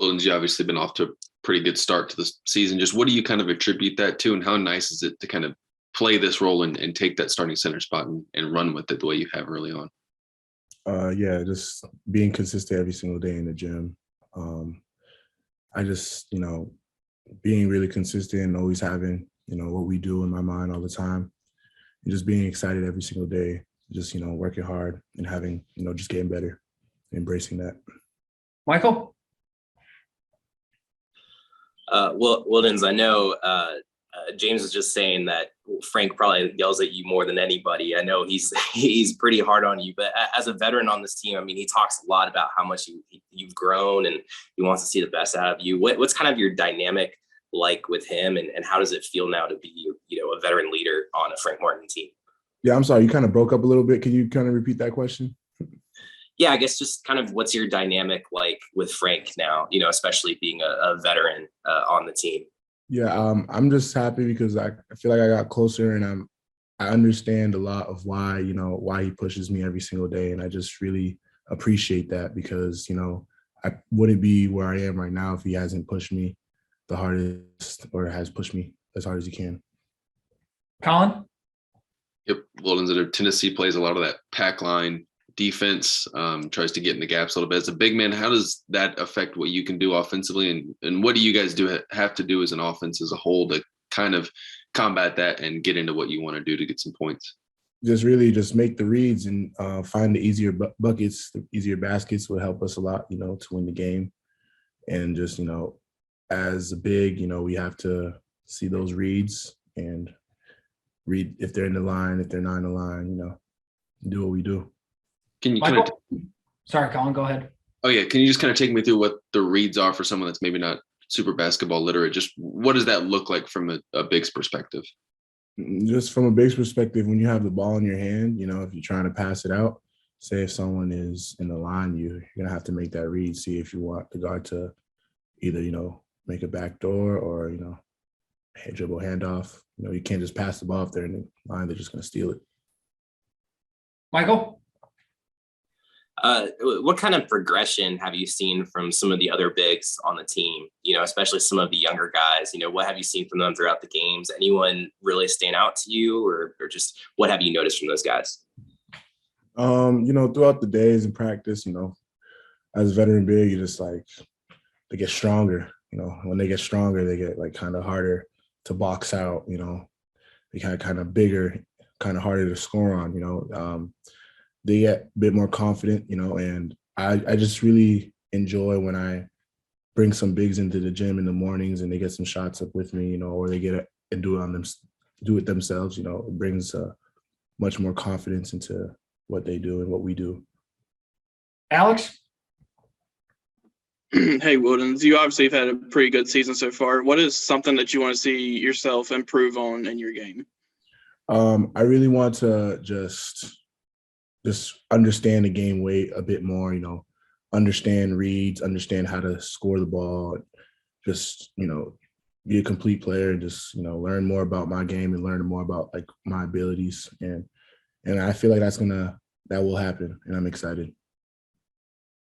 Wildens, you obviously been off to a pretty good start to this season. Just what do you kind of attribute that to, and how nice is it to kind of play this role and take that starting center spot and run with it the way you have early on? Yeah, just being consistent every single day in the gym. I just, being really consistent and always having, what we do in my mind all the time, and just being excited every single day, just, working hard and having, just getting better, embracing that. Michael? Wildens, I know James was just saying that Frank probably yells at you more than anybody. I know he's pretty hard on you, but as a veteran on this team, I mean, he talks a lot about how much you've grown and he wants to see the best out of you. What's kind of your dynamic like with him, and how does it feel now to be, a veteran leader on a Frank Martin team? Yeah, I'm sorry, you kind of broke up a little bit. Can you kind of repeat that question? Yeah, I guess just kind of what's your dynamic like with Frank now, especially being a veteran on the team? Yeah, I'm just happy because I feel like I got closer, and I understand a lot of why he pushes me every single day, and I just really appreciate that because I wouldn't be where I am right now if he hasn't pushed me the hardest or has pushed me as hard as he can. Colin? Yep, Wildens, Tennessee plays a lot of that pack line defense, tries to get in the gaps a little bit. As a big man, how does that affect what you can do offensively? And what do you guys have to do as an offense as a whole to kind of combat that and get into what you want to do to get some points? Just really just make the reads and find the easier buckets, the easier baskets will help us a lot, to win the game. And just, as a big, we have to see those reads and read if they're in the line, if they're not in the line, do what we do. Can you Sorry, Colin, go ahead. Oh yeah, can you just kind of take me through what the reads are for someone that's maybe not super basketball literate? Just what does that look like from a big's perspective? Just from a big's perspective, when you have the ball in your hand, if you're trying to pass it out, say if someone is in the line, you're gonna have to make that read, see if you want the guard to either, make a back door or, dribble handoff. You can't just pass the ball if they're in the line, they're just gonna steal it. Michael? What kind of progression have you seen from some of the other bigs on the team, especially some of the younger guys? What have you seen from them throughout the games? Anyone really stand out to you, or just what have you noticed from those guys? Throughout the days in practice, as a veteran big, you just they get stronger. When they get stronger, they get kind of harder to box out. They kind of bigger, kind of harder to score on. They get a bit more confident, and I just really enjoy when I bring some bigs into the gym in the mornings and they get some shots up with me, or they get it and do it themselves. It brings much more confidence into what they do and what we do. Alex? Hey, Wildens, you obviously have had a pretty good season so far. What is something that you want to see yourself improve on in your game? I really want to just understand the game way a bit more, understand reads, understand how to score the ball, just, be a complete player and just, learn more about my game and learn more about my abilities. And I feel like that will happen, and I'm excited.